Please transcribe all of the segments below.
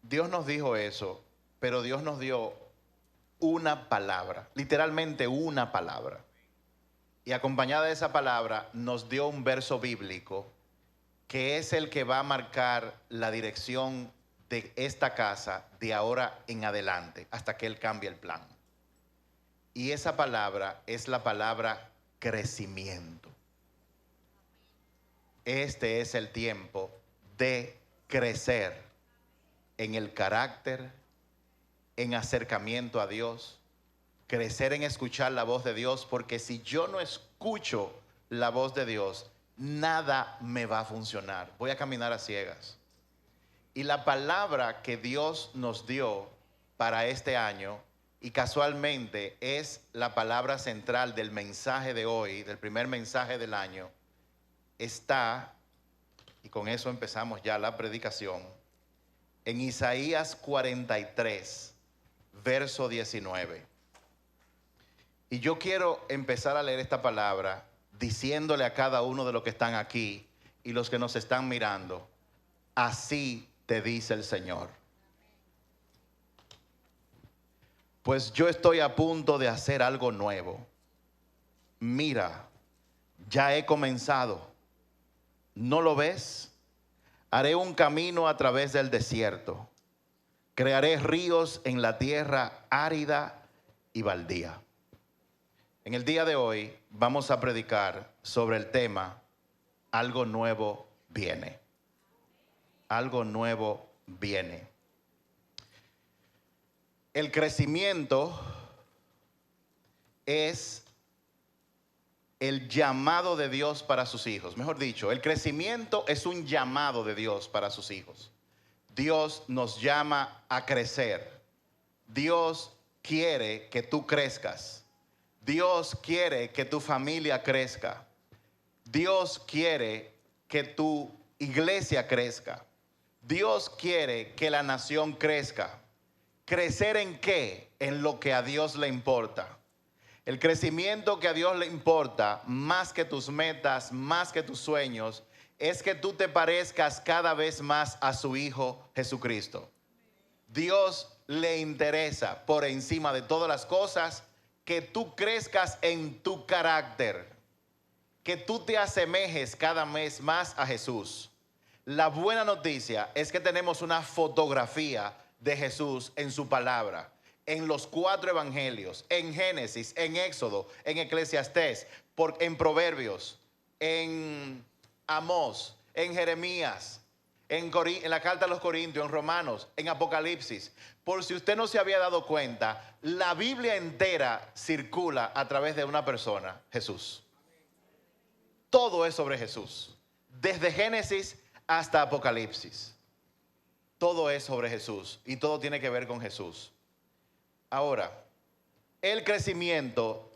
Dios nos dijo eso, pero Dios nos dio una palabra, literalmente una palabra. Y acompañada de esa palabra nos dio un verso bíblico que es el que va a marcar la dirección de esta casa de ahora en adelante, hasta que Él cambie el plan. Y esa palabra es la palabra crecimiento. Este es el tiempo de crecer en el carácter, en acercamiento a Dios, crecer en escuchar la voz de Dios, porque si yo no escucho la voz de Dios, nada me va a funcionar. Voy a caminar a ciegas. Y la palabra que Dios nos dio para este año, y casualmente es la palabra central del mensaje de hoy, del primer mensaje del año, está, y con eso empezamos ya la predicación, en Isaías 43, verso 19. Y yo quiero empezar a leer esta palabra diciéndole a cada uno de los que están aquí y los que nos están mirando, así te dice el Señor. Pues yo estoy a punto de hacer algo nuevo. Mira, ya he comenzado. ¿No lo ves? Haré un camino a través del desierto. Crearé ríos en la tierra árida y baldía. En el día de hoy vamos a predicar sobre el tema algo nuevo viene. Algo nuevo viene. El crecimiento es el llamado de Dios para sus hijos. Mejor dicho, el crecimiento es un llamado de Dios para sus hijos. Dios nos llama a crecer. Dios quiere que tú crezcas. Dios quiere que tu familia crezca. Dios quiere que tu iglesia crezca. Dios quiere que la nación crezca. ¿Crecer en qué? En lo que a Dios le importa. El crecimiento que a Dios le importa, más que tus metas, más que tus sueños, es que tú te parezcas cada vez más a su Hijo Jesucristo. Dios le interesa por encima de todas las cosas que tú crezcas en tu carácter, que tú te asemejes cada vez más a Jesús. La buena noticia es que tenemos una fotografía de Jesús en su palabra, en los 4 evangelios, en Génesis, en Éxodo, en Eclesiastés, en Proverbios, en Amós, en Jeremías, en la carta a los Corintios, en Romanos, en Apocalipsis. Por si usted no se había dado cuenta, la Biblia entera circula a través de una persona, Jesús. Todo es sobre Jesús, desde Génesis hasta Apocalipsis. Todo es sobre Jesús y todo tiene que ver con Jesús. Ahora, el crecimiento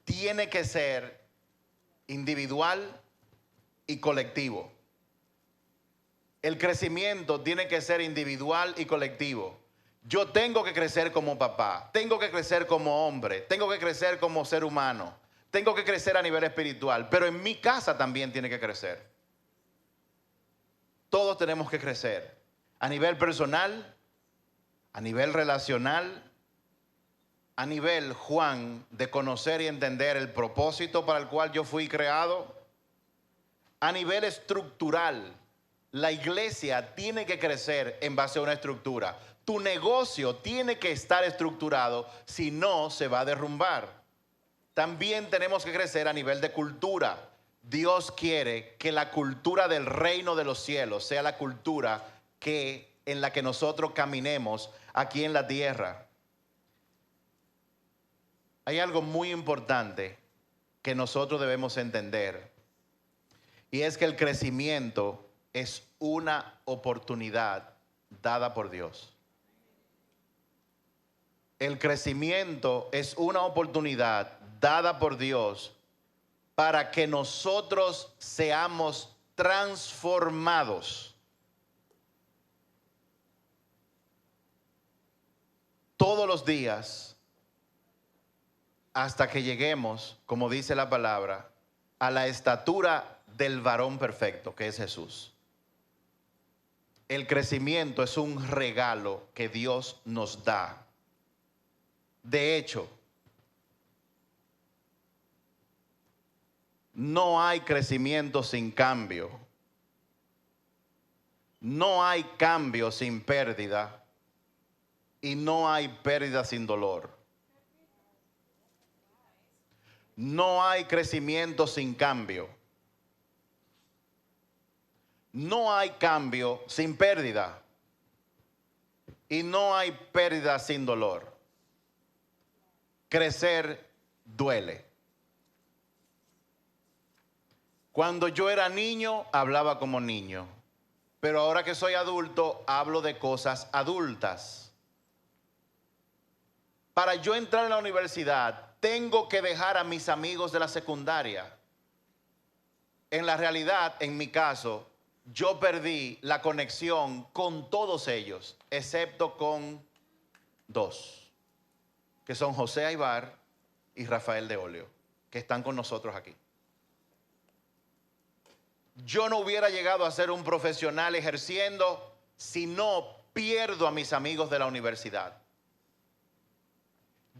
tiene que ser individual y colectivo. El crecimiento tiene que ser individual y colectivo. Yo tengo que crecer como papá, tengo que crecer como hombre, tengo que crecer como ser humano, tengo que crecer a nivel espiritual, pero en mi casa también tiene que crecer. Todos tenemos que crecer. A nivel personal, a nivel relacional, a nivel, Juan, de conocer y entender el propósito para el cual yo fui creado. A nivel estructural, la iglesia tiene que crecer en base a una estructura. Tu negocio tiene que estar estructurado, si no se va a derrumbar. También tenemos que crecer a nivel de cultura. Dios quiere que la cultura del reino de los cielos sea la cultura en la que nosotros caminemos aquí en la tierra. Hay algo muy importante que nosotros debemos entender, y es que el crecimiento es una oportunidad dada por Dios. El crecimiento es una oportunidad dada por Dios para que nosotros seamos transformados. Todos los días, hasta que lleguemos, como dice la palabra, a la estatura del varón perfecto, que es Jesús. El crecimiento es un regalo que Dios nos da. De hecho, no hay crecimiento sin cambio. No hay cambio sin pérdida. Y no hay pérdida sin dolor. No hay crecimiento sin cambio. No hay cambio sin pérdida. Y no hay pérdida sin dolor. Crecer duele. Cuando yo era niño, hablaba como niño. Pero ahora que soy adulto, hablo de cosas adultas. Para yo entrar en la universidad, tengo que dejar a mis amigos de la secundaria. En la realidad, en mi caso, yo perdí la conexión con todos ellos, excepto con dos, que son José Aybar y Rafael de Olio, que están con nosotros aquí. Yo no hubiera llegado a ser un profesional ejerciendo si no pierdo a mis amigos de la universidad.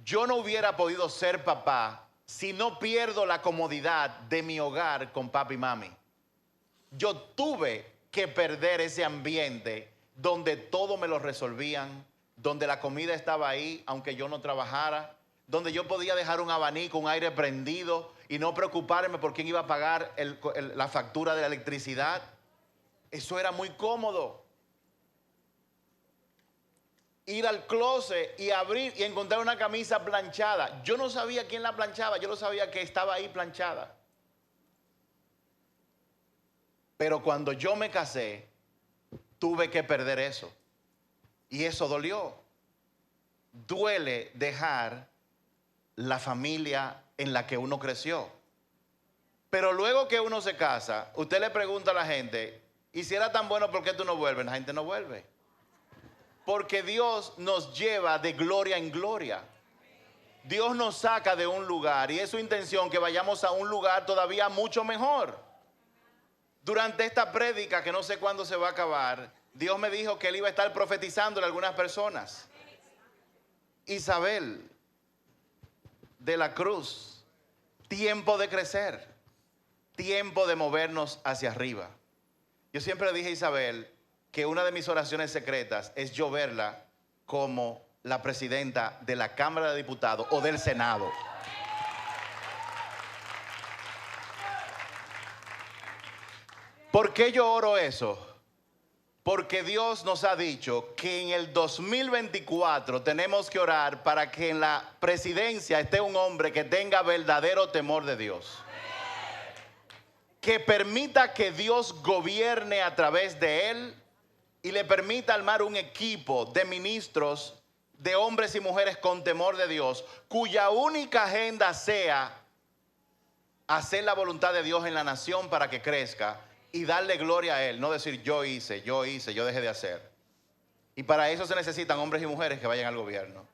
Yo no hubiera podido ser papá si no pierdo la comodidad de mi hogar con papi y mami. Yo tuve que perder ese ambiente donde todo me lo resolvían, donde la comida estaba ahí, aunque yo no trabajara, donde yo podía dejar un abanico, un aire prendido y no preocuparme por quién iba a pagar la factura de la electricidad. Eso era muy cómodo. Ir al closet y abrir y encontrar una camisa planchada. Yo no sabía quién la planchaba, yo no sabía que estaba ahí planchada. Pero cuando yo me casé, tuve que perder eso. Y eso dolió. Duele dejar la familia en la que uno creció. Pero luego que uno se casa, usted le pregunta a la gente, ¿y si era tan bueno, por qué tú no vuelves? La gente no vuelve. Porque Dios nos lleva de gloria en gloria. Dios nos saca de un lugar y es su intención que vayamos a un lugar todavía mucho mejor. Durante esta prédica, que no sé cuándo se va a acabar, Dios me dijo que Él iba a estar profetizándole a algunas personas. Isabel de la Cruz, tiempo de crecer, tiempo de movernos hacia arriba. Yo siempre le dije a Isabel que una de mis oraciones secretas es yo verla como la presidenta de la Cámara de Diputados o del Senado. ¿Por qué yo oro eso? Porque Dios nos ha dicho que en el 2024 tenemos que orar para que en la presidencia esté un hombre que tenga verdadero temor de Dios. Que permita que Dios gobierne a través de él y le permita armar un equipo de ministros, de hombres y mujeres con temor de Dios, cuya única agenda sea hacer la voluntad de Dios en la nación para que crezca y darle gloria a Él, no decir yo hice, yo dejé de hacer. Y para eso se necesitan hombres y mujeres que vayan al gobierno.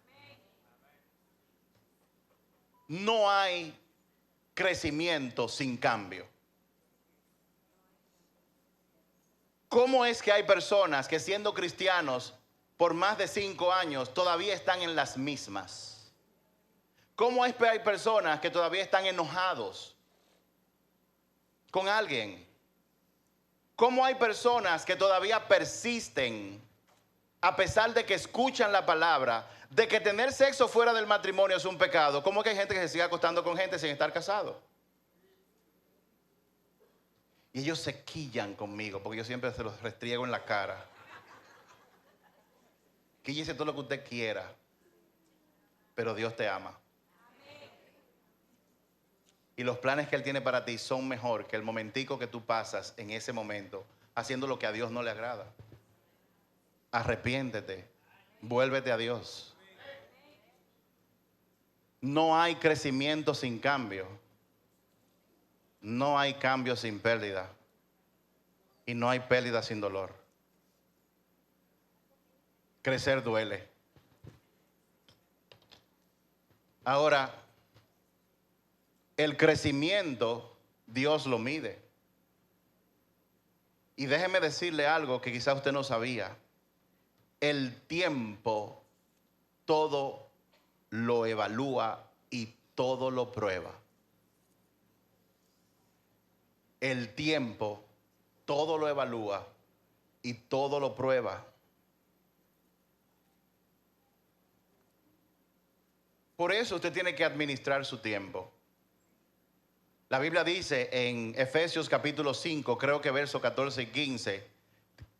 No hay crecimiento sin cambio. ¿Cómo es que hay personas que siendo cristianos por más de 5 años todavía están en las mismas? ¿Cómo es que hay personas que todavía están enojados con alguien? ¿Cómo hay personas que todavía persisten a pesar de que escuchan la palabra, de que tener sexo fuera del matrimonio es un pecado? ¿Cómo es que hay gente que se sigue acostando con gente sin estar casado? Y ellos se quillan conmigo porque yo siempre se los restriego en la cara. Quíllese todo lo que usted quiera, pero Dios te ama. Y los planes que Él tiene para ti son mejor que el momentico que tú pasas en ese momento haciendo lo que a Dios no le agrada. Arrepiéntete, vuélvete a Dios. No hay crecimiento sin cambio. No hay cambio sin pérdida. Y no hay pérdida sin dolor. Crecer duele. Ahora, el crecimiento, Dios lo mide. Y déjeme decirle algo que quizás usted no sabía. El tiempo todo lo evalúa y todo lo prueba. El tiempo todo lo evalúa y todo lo prueba. Por eso usted tiene que administrar su tiempo. La Biblia dice en Efesios capítulo 5, creo que versos 14 y 15,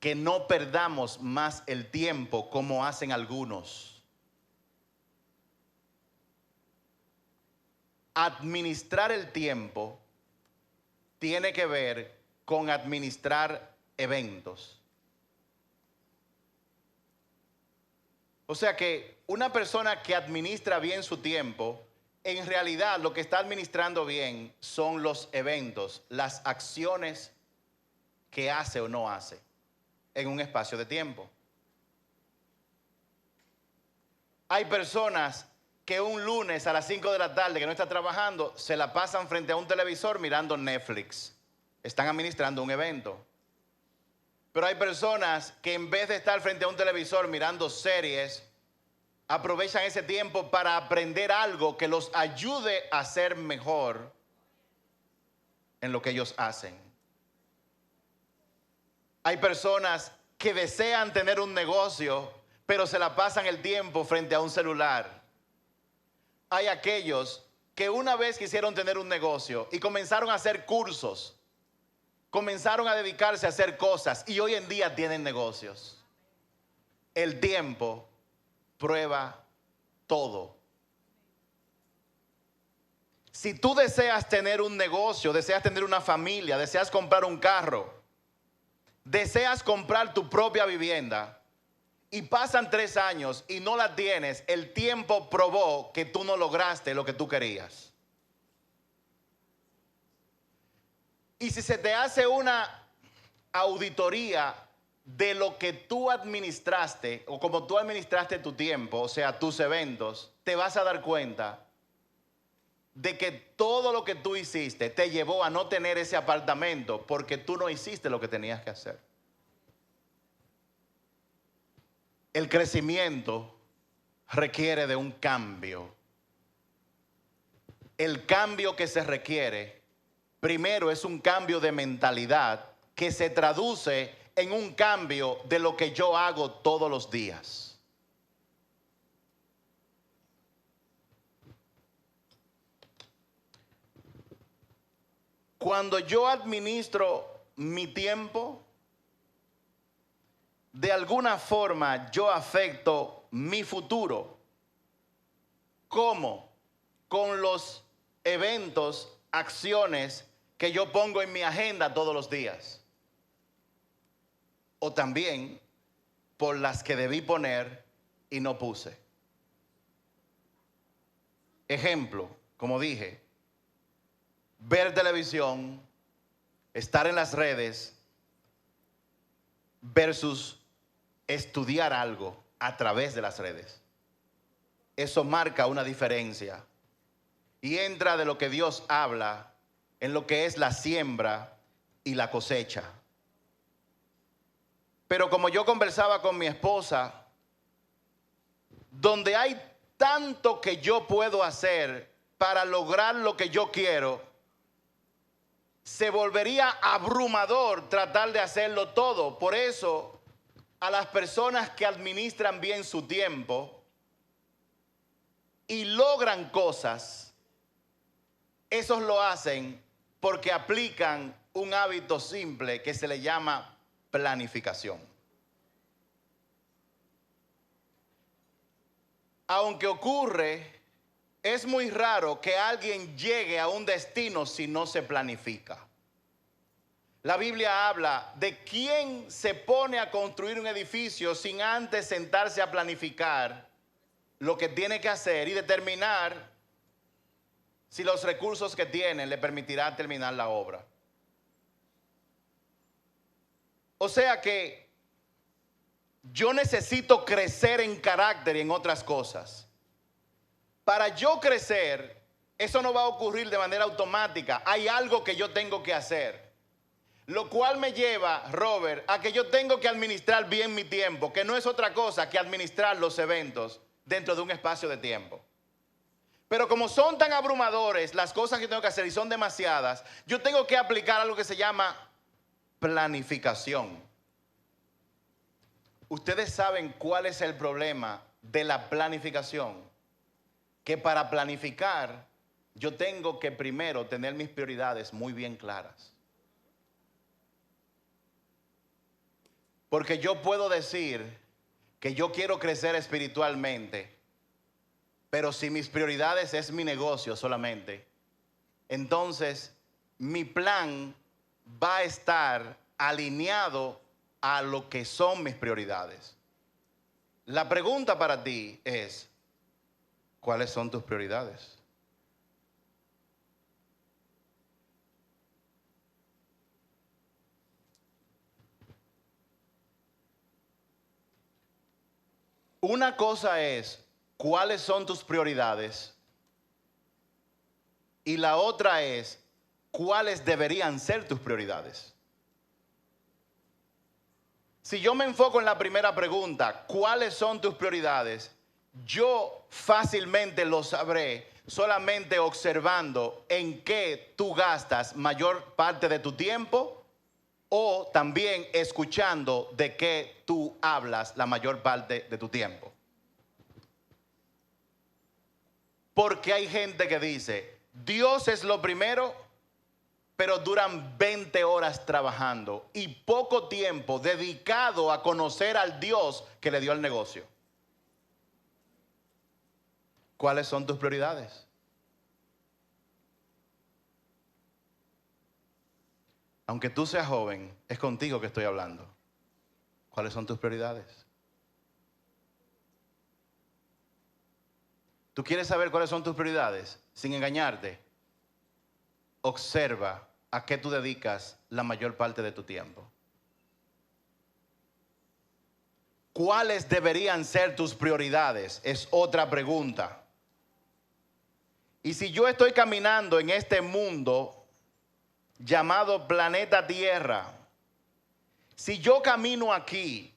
que no perdamos más el tiempo como hacen algunos. Administrar el tiempo tiene que ver con administrar eventos. O sea que una persona que administra bien su tiempo, en realidad lo que está administrando bien son los eventos, las acciones que hace o no hace en un espacio de tiempo. Hay personas que un lunes a las 5 de la tarde que no está trabajando, se la pasan frente a un televisor mirando Netflix. Están administrando un evento. Pero hay personas que en vez de estar frente a un televisor mirando series, aprovechan ese tiempo para aprender algo que los ayude a ser mejor en lo que ellos hacen. Hay personas que desean tener un negocio, pero se la pasan el tiempo frente a un celular. Hay aquellos que una vez quisieron tener un negocio y comenzaron a hacer cursos, comenzaron a dedicarse a hacer cosas y hoy en día tienen negocios. El tiempo prueba todo. Si tú deseas tener un negocio, deseas tener una familia, deseas comprar un carro, deseas comprar tu propia vivienda y pasan 3 años y no la tienes, el tiempo probó que tú no lograste lo que tú querías. Y si se te hace una auditoría de lo que tú administraste o como tú administraste tu tiempo, o sea, tus eventos, te vas a dar cuenta de que todo lo que tú hiciste te llevó a no tener ese apartamento porque tú no hiciste lo que tenías que hacer. El crecimiento requiere de un cambio. El cambio que se requiere, primero, es un cambio de mentalidad que se traduce en un cambio de lo que yo hago todos los días. Cuando yo administro mi tiempo, de alguna forma yo afecto mi futuro. ¿Cómo? Con los eventos, acciones que yo pongo en mi agenda todos los días. O también por las que debí poner y no puse. Ejemplo, como dije, ver televisión, estar en las redes versus estudiar algo a través de las redes. Eso marca una diferencia y entra de lo que Dios habla en lo que es la siembra y la cosecha. Pero como yo conversaba con mi esposa, donde hay tanto que yo puedo hacer para lograr lo que yo quiero, se volvería abrumador tratar de hacerlo todo. Por eso, a las personas que administran bien su tiempo y logran cosas, esos lo hacen porque aplican un hábito simple que se le llama planificación. Aunque ocurre, es muy raro que alguien llegue a un destino si no se planifica. La Biblia habla de quién se pone a construir un edificio sin antes sentarse a planificar lo que tiene que hacer y determinar si los recursos que tiene le permitirán terminar la obra. O sea que yo necesito crecer en carácter y en otras cosas. Para yo crecer, eso no va a ocurrir de manera automática. Hay algo que yo tengo que hacer. Lo cual me lleva, Robert, a que yo tengo que administrar bien mi tiempo, que no es otra cosa que administrar los eventos dentro de un espacio de tiempo. Pero como son tan abrumadores las cosas que tengo que hacer y son demasiadas, yo tengo que aplicar algo que se llama planificación. Ustedes saben cuál es el problema de la planificación. Que para planificar yo tengo que primero tener mis prioridades muy bien claras. Porque yo puedo decir que yo quiero crecer espiritualmente, pero si mis prioridades es mi negocio solamente, entonces mi plan va a estar alineado a lo que son mis prioridades. La pregunta para ti es, ¿cuáles son tus prioridades? Una cosa es cuáles son tus prioridades y la otra es cuáles deberían ser tus prioridades. Si yo me enfoco en la primera pregunta, ¿cuáles son tus prioridades? Yo fácilmente lo sabré solamente observando en qué tú gastas mayor parte de tu tiempo o también escuchando de qué tú hablas la mayor parte de tu tiempo. Porque hay gente que dice, Dios es lo primero, pero duran 20 horas trabajando y poco tiempo dedicado a conocer al Dios que le dio el negocio. ¿Cuáles son tus prioridades? Aunque tú seas joven, es contigo que estoy hablando. ¿Cuáles son tus prioridades? ¿Tú quieres saber cuáles son tus prioridades? Sin engañarte, observa a qué tú dedicas la mayor parte de tu tiempo. ¿Cuáles deberían ser tus prioridades? Es otra pregunta. Y si yo estoy caminando en este mundo llamado planeta Tierra, si yo camino aquí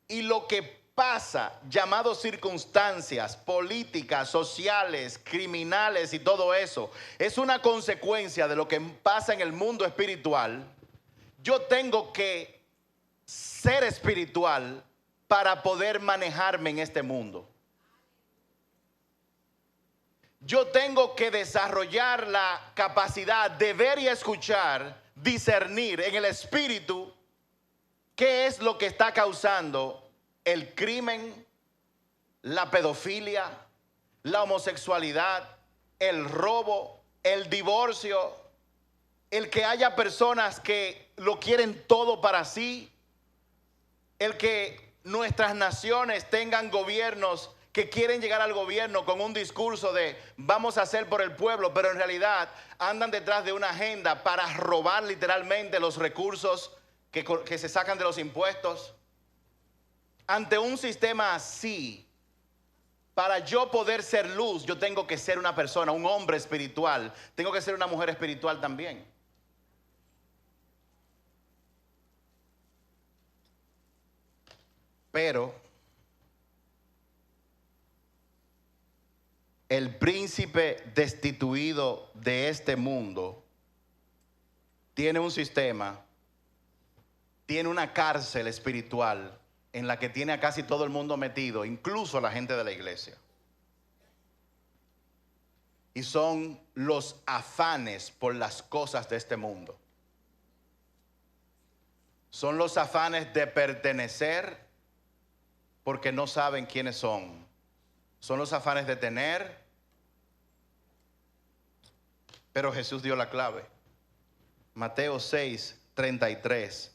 y lo que pasa, llamado circunstancias políticas, sociales, criminales y todo eso, es una consecuencia de lo que pasa en el mundo espiritual, yo tengo que ser espiritual para poder manejarme en este mundo. Yo tengo que desarrollar la capacidad de ver y escuchar, discernir en el espíritu qué es lo que está causando el crimen, la pedofilia, la homosexualidad, el robo, el divorcio, el que haya personas que lo quieren todo para sí, el que nuestras naciones tengan gobiernos que quieren llegar al gobierno con un discurso de vamos a hacer por el pueblo, pero en realidad andan detrás de una agenda para robar literalmente los recursos que se sacan de los impuestos. Ante un sistema así, para yo poder ser luz, yo tengo que ser una persona, un hombre espiritual, tengo que ser una mujer espiritual también. Pero el príncipe destituido de este mundo tiene un sistema, tiene una cárcel espiritual en la que tiene a casi todo el mundo metido, incluso la gente de la iglesia. Y son los afanes por las cosas de este mundo. Son los afanes de pertenecer porque no saben quiénes son. Son los afanes de tener, pero Jesús dio la clave. Mateo 6:33.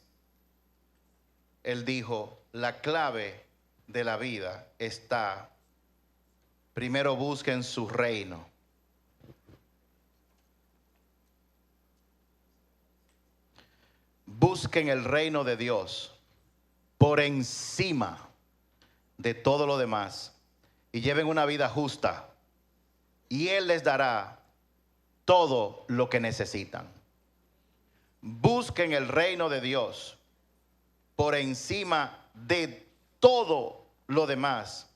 Él dijo, la clave de la vida está, primero busquen su reino. Busquen el reino de Dios por encima de todo lo demás y lleven una vida justa y Él les dará todo lo que necesitan. busquen el reino de Dios por encima de todo lo demás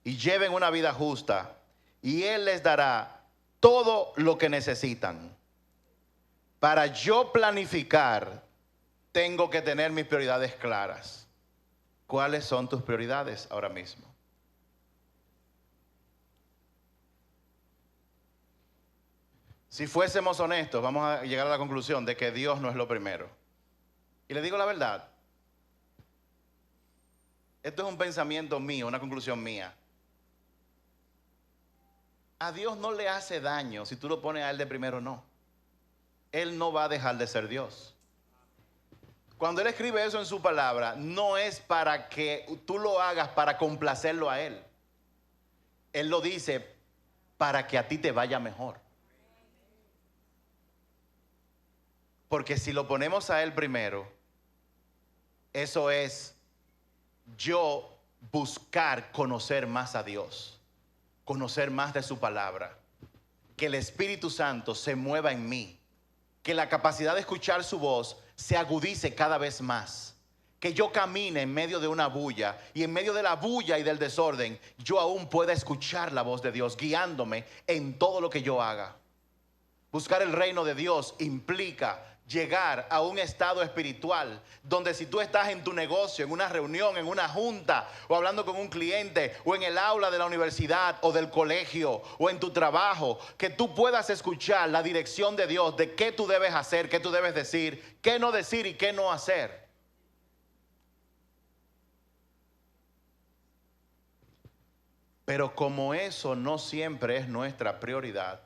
y lleven una vida justa, y Él les dará todo lo que necesitan. Para yo planificar, tengo que tener mis prioridades claras. ¿Cuáles son tus prioridades ahora mismo? Si fuésemos honestos, vamos a llegar a la conclusión de que Dios no es lo primero. Y le digo la verdad, esto es un pensamiento mío, una conclusión mía. A Dios no le hace daño si tú lo pones a Él de primero, no. Él no va a dejar de ser Dios. Cuando Él escribe eso en su palabra, no es para que tú lo hagas para complacerlo a Él. Él lo dice para que a ti te vaya mejor. Porque si lo ponemos a Él primero, eso es yo buscar conocer más a Dios, conocer más de su palabra, que el Espíritu Santo se mueva en mí, que la capacidad de escuchar su voz se agudice cada vez más, que yo camine en medio de una bulla, y en medio de la bulla y del desorden yo aún pueda escuchar la voz de Dios guiándome en todo lo que yo haga. Buscar el reino de Dios implica llegar a un estado espiritual donde si tú estás en tu negocio, en una reunión, en una junta, o hablando con un cliente, o en el aula de la universidad o del colegio, o en tu trabajo, que tú puedas escuchar la dirección de Dios de qué tú debes hacer, qué tú debes decir, qué no decir y qué no hacer. Pero como eso no siempre es nuestra prioridad,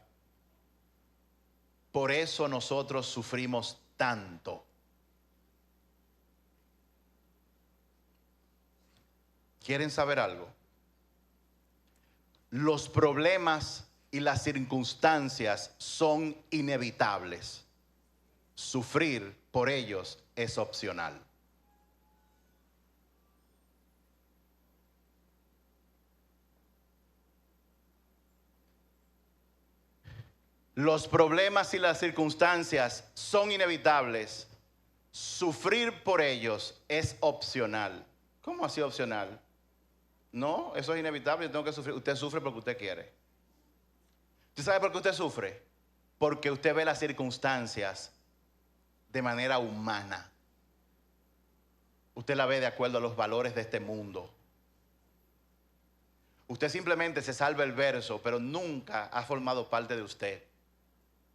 por eso nosotros sufrimos tanto. ¿Quieren saber algo? Los problemas y las circunstancias son inevitables. Sufrir por ellos es opcional. Los problemas y las circunstancias son inevitables. Sufrir por ellos es opcional. ¿Cómo así opcional? No, eso es inevitable, yo tengo que sufrir. Usted sufre porque usted quiere. ¿Usted sabe por qué usted sufre? Porque usted ve las circunstancias de manera humana. Usted la ve de acuerdo a los valores de este mundo. Usted simplemente se salva el verso, pero nunca ha formado parte de usted.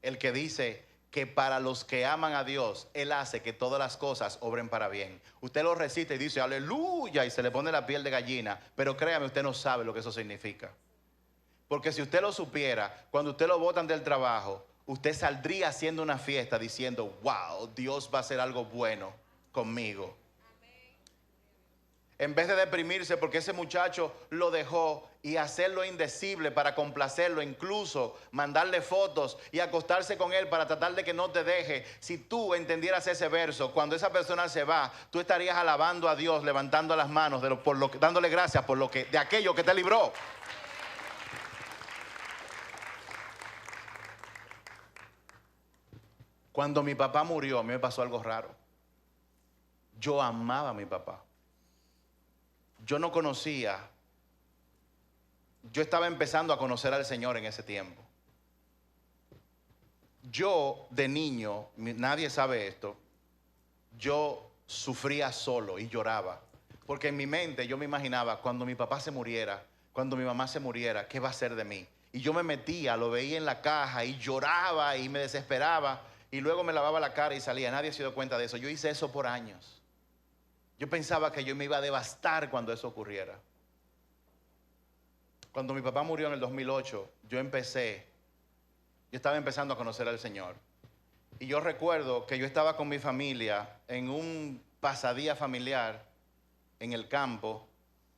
El que dice que para los que aman a Dios, Él hace que todas las cosas obren para bien. Usted lo recita y dice aleluya y se le pone la piel de gallina, pero créame, usted no sabe lo que eso significa. Porque si usted lo supiera, cuando usted lo botan del trabajo, usted saldría haciendo una fiesta diciendo, wow, Dios va a hacer algo bueno conmigo. En vez de deprimirse porque ese muchacho lo dejó y hacerlo indecible para complacerlo, incluso mandarle fotos y acostarse con él para tratar de que no te deje. Si tú entendieras ese verso, cuando esa persona se va, tú estarías alabando a Dios, levantando las manos, dándole gracias por de aquello que te libró. Cuando mi papá murió, a mí me pasó algo raro. Yo amaba a mi papá. Yo no conocía, yo estaba empezando a conocer al Señor en ese tiempo. Yo de niño, nadie sabe esto, yo sufría solo y lloraba. Porque en mi mente yo me imaginaba cuando mi papá se muriera, cuando mi mamá se muriera, ¿qué va a ser de mí? Y yo me metía, lo veía en la caja y lloraba y me desesperaba. Y luego me lavaba la cara y salía. Nadie se dio cuenta de eso. Yo hice eso por años. Yo pensaba que yo me iba a devastar cuando eso ocurriera. Cuando mi papá murió en el 2008, yo estaba empezando a conocer al Señor. Y yo recuerdo que yo estaba con mi familia en un pasadía familiar en el campo.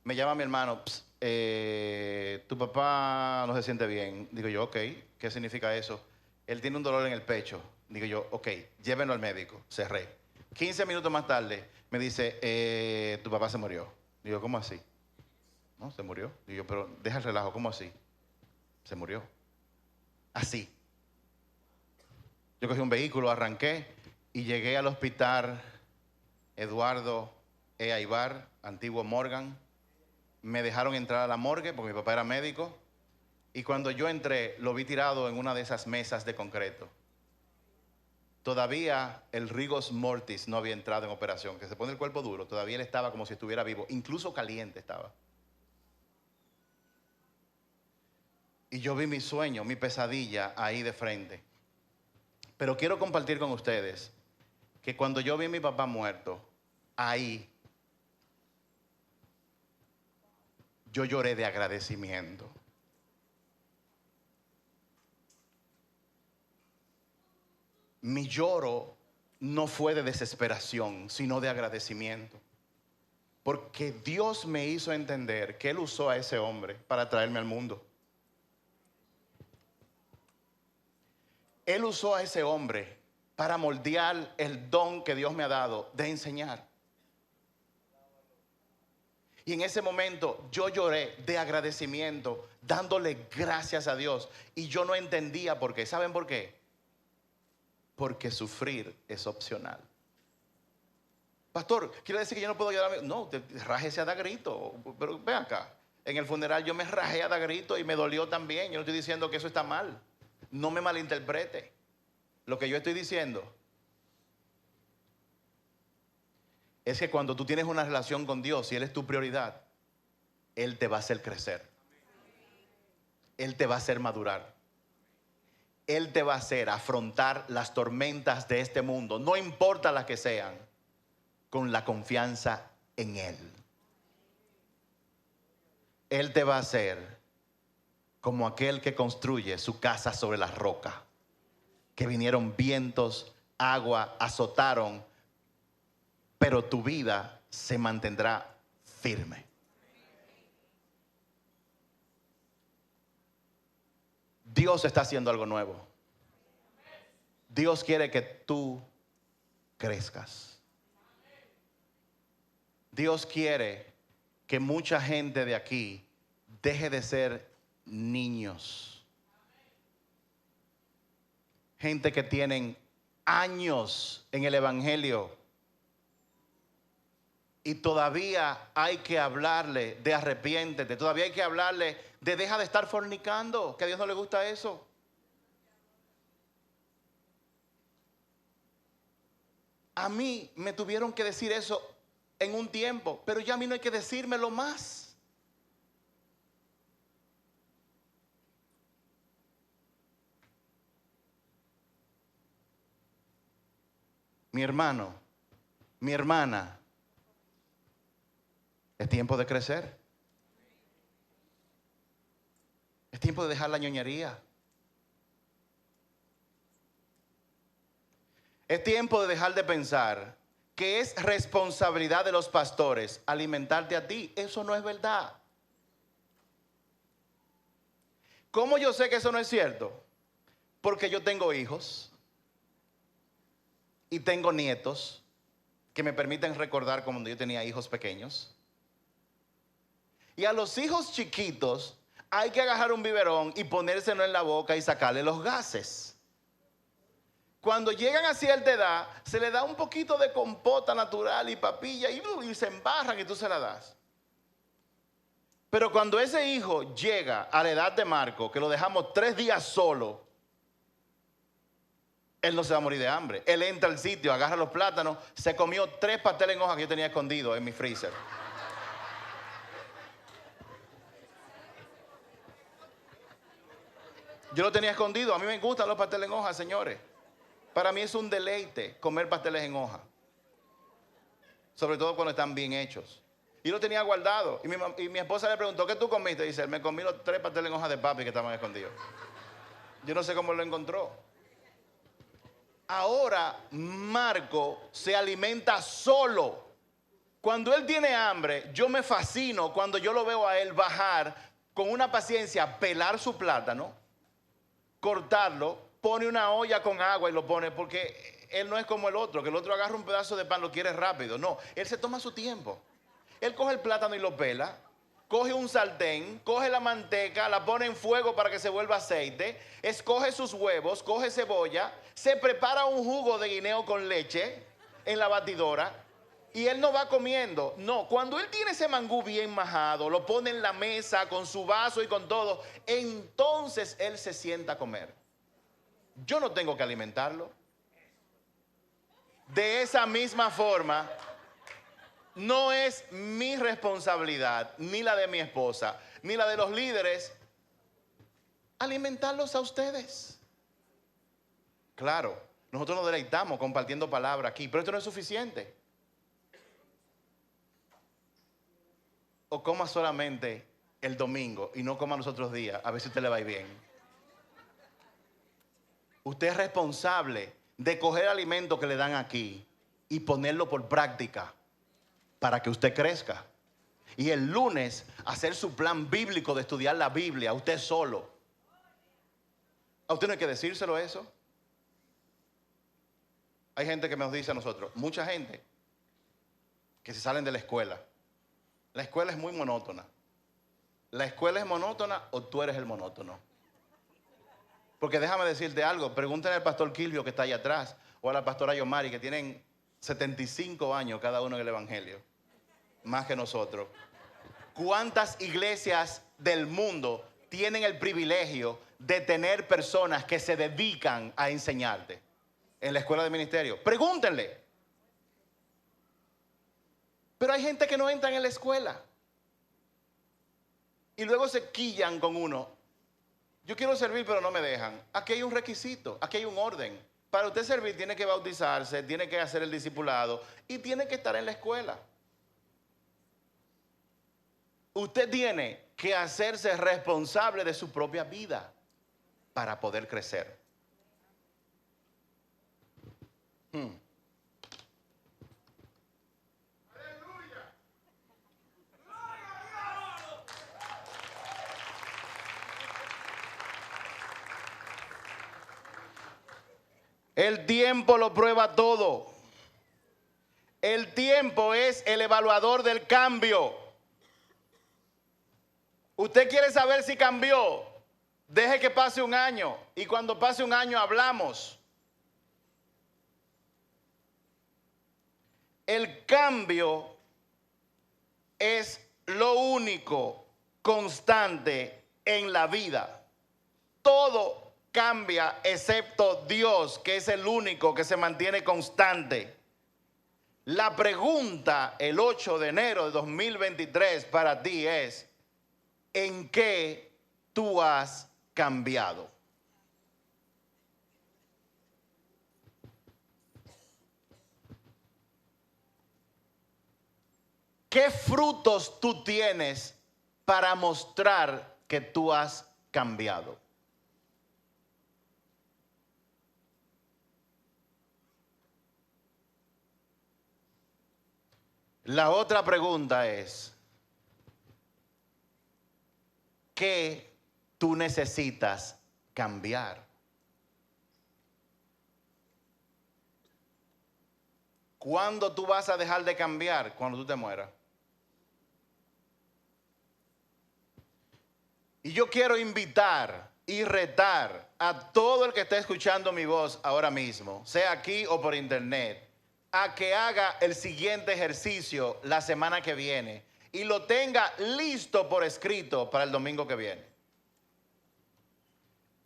Me llama mi hermano, tu papá no se siente bien. Digo yo, ok, ¿qué significa eso? Él tiene un dolor en el pecho. Digo yo, ok, llévenlo al médico. Cerré. 15 minutos más tarde me dice, tu papá se murió. Digo, ¿cómo así? No, se murió. Digo, pero deja el relajo, ¿cómo así? Se murió. Así. Yo cogí un vehículo, arranqué Y llegué al hospital Eduardo E. Aibar, antiguo Morgan. Me dejaron entrar a la morgue porque mi papá era médico. Y cuando yo entré, lo vi tirado en una de esas mesas de concreto. Todavía el rigor mortis no había entrado en operación, que se pone el cuerpo duro. Todavía él estaba como si estuviera vivo, incluso caliente estaba. Y yo vi mi sueño, mi pesadilla ahí de frente. Pero quiero compartir con ustedes que cuando yo vi a mi papá muerto, ahí yo lloré de agradecimiento. Mi lloro no fue de desesperación, sino de agradecimiento. Porque Dios me hizo entender que Él usó a ese hombre para traerme al mundo. Él usó a ese hombre para moldear el don que Dios me ha dado de enseñar. Y en ese momento yo lloré de agradecimiento, dándole gracias a Dios. Y yo no entendía por qué. ¿Saben por qué? Porque sufrir es opcional. Pastor, ¿quiere decir que yo no puedo llorar? No, rájese a dar grito. Pero ven acá, en el funeral yo me rajé a dar grito y me dolió también. Yo no estoy diciendo que eso está mal. No me malinterprete. Lo que yo estoy diciendo es que cuando tú tienes una relación con Dios y Él es tu prioridad, Él te va a hacer crecer. Él te va a hacer madurar. Él te va a hacer afrontar las tormentas de este mundo, no importa las que sean, con la confianza en Él. Él te va a hacer como aquel que construye su casa sobre la roca, que vinieron vientos, agua, azotaron, pero tu vida se mantendrá firme. Dios está haciendo algo nuevo. Dios quiere que tú crezcas. Dios quiere que mucha gente de aquí deje de ser niños. Gente que tienen años en el evangelio y todavía hay que hablarle de arrepiéntete, todavía hay que hablarle de deja de estar fornicando, que a Dios no le gusta eso. A mí me tuvieron que decir eso en un tiempo, pero ya a mí no hay que decírmelo más. Mi hermano, mi hermana, es tiempo de crecer. Es tiempo de dejar la ñoñería. Es tiempo de dejar de pensar que es responsabilidad de los pastores alimentarte a ti. Eso no es verdad. ¿Cómo yo sé que eso no es cierto? Porque yo tengo hijos y tengo nietos que me permiten recordar cuando yo tenía hijos pequeños. Y a los hijos chiquitos hay que agarrar un biberón y ponérselo en la boca y sacarle los gases. Cuando llegan a cierta edad, se le da un poquito de compota natural y papilla y se embarran y tú se la das. Pero cuando ese hijo llega a la edad de Marco, que lo dejamos 3 días solo, él no se va a morir de hambre. Él entra al sitio, agarra los plátanos, se comió 3 pasteles en hoja que yo tenía escondidos en mi freezer. Yo lo tenía escondido. A mí me gustan los pasteles en hoja, señores. Para mí es un deleite comer pasteles en hoja. Sobre todo cuando están bien hechos. Y lo tenía guardado. Y mi esposa le preguntó, ¿qué tú comiste? Y dice, me comí los 3 pasteles en hoja de papi que estaban escondidos. Yo no sé cómo lo encontró. Ahora Marco se alimenta solo. Cuando él tiene hambre, yo me fascino cuando yo lo veo a él bajar con una paciencia, pelar su plátano, cortarlo, pone una olla con agua y lo pone, porque él no es como el otro, que el otro agarra un pedazo de pan, lo quiere rápido. No, él se toma su tiempo. Él coge el plátano y lo pela, coge un sartén, coge la manteca, la pone en fuego para que se vuelva aceite, escoge sus huevos, coge cebolla, se prepara un jugo de guineo con leche en la batidora y él no va comiendo. No, cuando él tiene ese mangú bien majado, lo pone en la mesa con su vaso y con todo, entonces él se sienta a comer. Yo no tengo que alimentarlo. De esa misma forma, no es mi responsabilidad, ni la de mi esposa, ni la de los líderes, alimentarlos a ustedes. Claro, nosotros nos deleitamos compartiendo palabra aquí, pero esto no es suficiente. O coma solamente el domingo y no coma los otros días, a ver si a usted le va a ir bien. Usted es responsable de coger el alimento que le dan aquí y ponerlo por práctica para que usted crezca. Y el lunes hacer su plan bíblico de estudiar la Biblia, usted solo. ¿A usted no hay que decírselo eso? Hay gente que nos dice a nosotros, mucha gente, que se salen de la escuela. La escuela es muy monótona. ¿La escuela es monótona o tú eres el monótono? Porque déjame decirte algo, pregúntale al pastor Quilvio que está allá atrás, o a la pastora Yomari, que tienen 75 años cada uno en el evangelio, más que nosotros. ¿Cuántas iglesias del mundo tienen el privilegio de tener personas que se dedican a enseñarte en la escuela de ministerio? Pregúntenle. Pero hay gente que no entra en la escuela y luego se quillan con uno. Yo quiero servir, pero no me dejan. Aquí hay un requisito, aquí hay un orden. Para usted servir tiene que bautizarse, tiene que hacer el discipulado y tiene que estar en la escuela. Usted tiene que hacerse responsable de su propia vida para poder crecer. El tiempo lo prueba todo. El tiempo es el evaluador del cambio. Usted quiere saber si cambió, deje que pase un año y cuando pase un año hablamos. El cambio es lo único constante en la vida. Todo cambia excepto Dios, que es el único que se mantiene constante. La pregunta el 8 de enero de 2023 para ti es: ¿en qué tú has cambiado? ¿Qué frutos tú tienes para mostrar que tú has cambiado? La otra pregunta es: ¿qué tú necesitas cambiar? ¿Cuándo tú vas a dejar de cambiar? Cuando tú te mueras. Y yo quiero invitar y retar a todo el que esté escuchando mi voz ahora mismo, sea aquí o por internet, a que haga el siguiente ejercicio la semana que viene y lo tenga listo por escrito para el domingo que viene.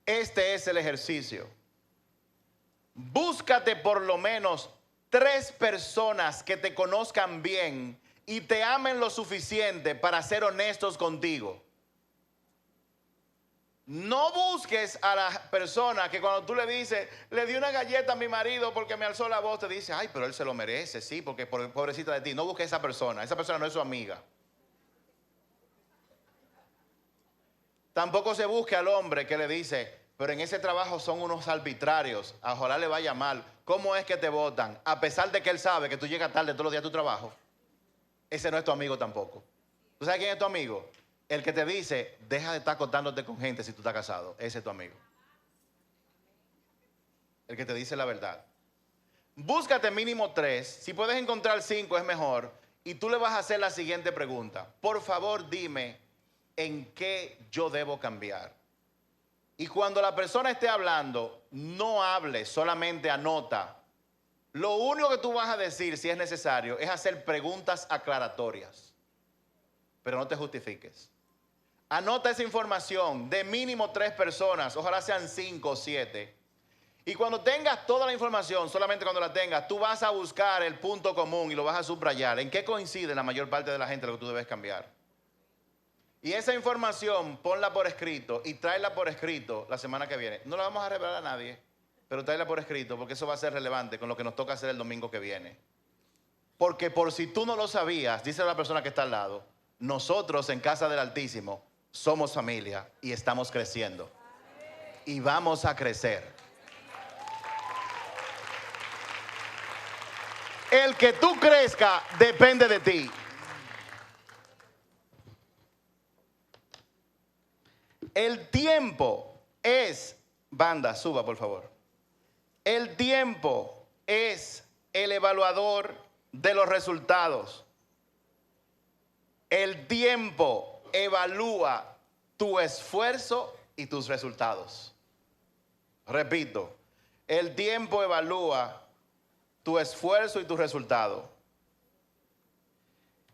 Este es el ejercicio. Búscate por lo menos 3 personas que te conozcan bien y te amen lo suficiente para ser honestos contigo. No busques a la persona que cuando tú le dices, le di una galleta a mi marido porque me alzó la voz, te dice, ay, pero él se lo merece, sí, porque pobrecita de ti. No busques a esa persona no es su amiga. Tampoco se busque al hombre que le dice, pero en ese trabajo son unos arbitrarios, ojalá le vaya mal. ¿Cómo es que te votan? A pesar de que él sabe que tú llegas tarde todos los días a tu trabajo. Ese no es tu amigo tampoco. ¿Tú sabes quién es tu amigo? El que te dice, deja de estar acostándote con gente si tú estás casado. Ese es tu amigo. El que te dice la verdad. Búscate mínimo 3. Si puedes encontrar 5 es mejor. Y tú le vas a hacer la siguiente pregunta. Por favor, dime en qué yo debo cambiar. Y cuando la persona esté hablando, no hable, solamente anota. Lo único que tú vas a decir, si es necesario, es hacer preguntas aclaratorias. Pero no te justifiques. Anota esa información de mínimo 3 personas, ojalá sean 5 o 7. Y cuando tengas toda la información, solamente cuando la tengas, tú vas a buscar el punto común y lo vas a subrayar. ¿En qué coincide la mayor parte de la gente lo que tú debes cambiar? Y esa información ponla por escrito y tráela por escrito la semana que viene. No la vamos a revelar a nadie, pero tráela por escrito porque eso va a ser relevante con lo que nos toca hacer el domingo que viene. Porque por si tú no lo sabías, dice la persona que está al lado, nosotros en Casa del Altísimo somos familia y estamos creciendo. Y vamos a crecer. El que tú crezca depende de ti. El tiempo es, banda, suba por favor. El tiempo es el evaluador de los resultados. El tiempo evalúa tu esfuerzo y tus resultados. Repito, el tiempo evalúa tu esfuerzo y tu resultado.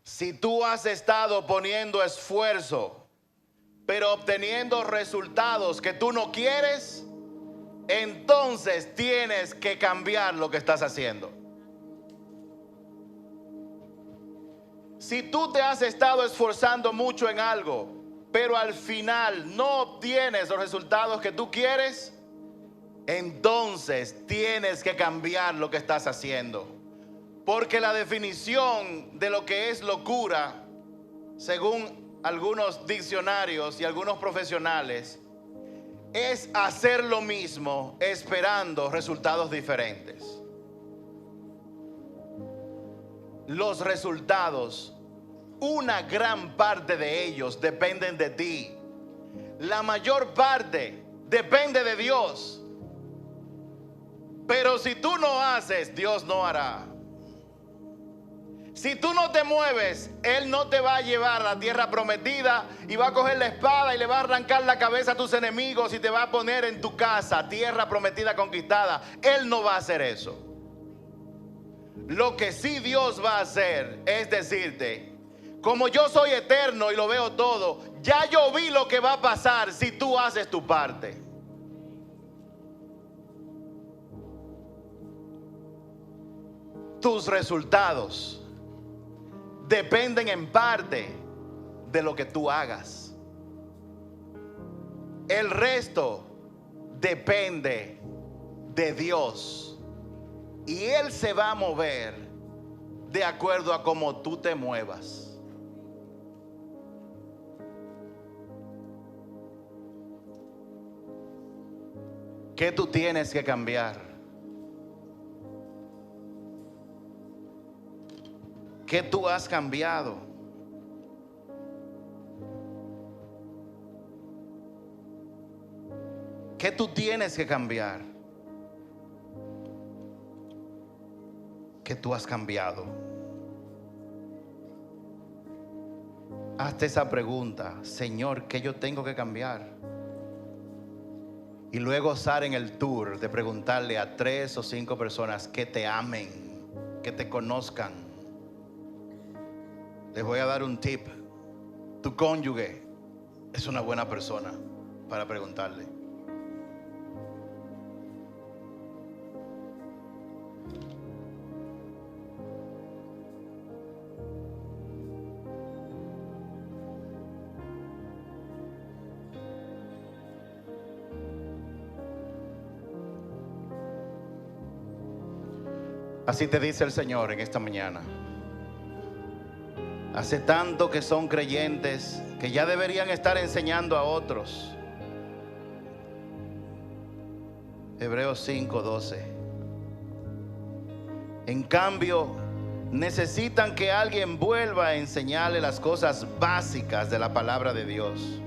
Si tú has estado poniendo esfuerzo, pero obteniendo resultados que tú no quieres, entonces tienes que cambiar lo que estás haciendo. Si tú te has estado esforzando mucho en algo, pero al final no obtienes los resultados que tú quieres, entonces tienes que cambiar lo que estás haciendo. Porque la definición de lo que es locura, según algunos diccionarios y algunos profesionales, es hacer lo mismo esperando resultados diferentes. Los resultados, una gran parte de ellos dependen de ti. La mayor parte depende de Dios. Pero si tú no haces, Dios no hará. Si tú no te mueves, Él no te va a llevar a la tierra prometida y va a coger la espada y le va a arrancar la cabeza a tus enemigos y te va a poner en tu casa, tierra prometida conquistada. Él no va a hacer eso. Lo que sí Dios va a hacer es decirte, como yo soy eterno y lo veo todo, ya yo vi lo que va a pasar si tú haces tu parte. Tus resultados dependen en parte de lo que tú hagas. El resto depende de Dios. Y Él se va a mover de acuerdo a cómo tú te muevas. ¿Qué tú tienes que cambiar? ¿Qué tú has cambiado? ¿Qué tú tienes que cambiar? ¿Qué tú has cambiado? Hazte esa pregunta, Señor, ¿qué yo tengo que cambiar? Y luego estar en el tour de preguntarle a 3 o 5 personas que te amen, que te conozcan. Les voy a dar un tip. Tu cónyuge es una buena persona para preguntarle. Así te dice el Señor en esta mañana. Hace tanto que son creyentes que ya deberían estar enseñando a otros. Hebreos 5:12. En cambio, necesitan que alguien vuelva a enseñarle las cosas básicas de la palabra de Dios.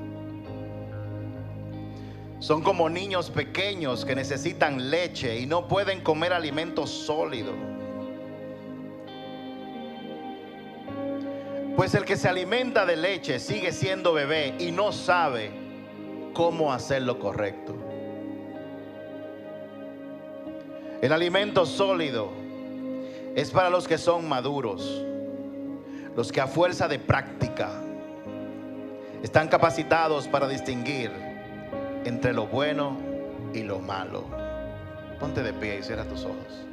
Son como niños pequeños que necesitan leche y no pueden comer alimento sólido. Pues el que se alimenta de leche sigue siendo bebé y no sabe cómo hacer lo correcto. El alimento sólido es para los que son maduros, los que a fuerza de práctica están capacitados para distinguir entre lo bueno y lo malo. Ponte de pie y cierra tus ojos.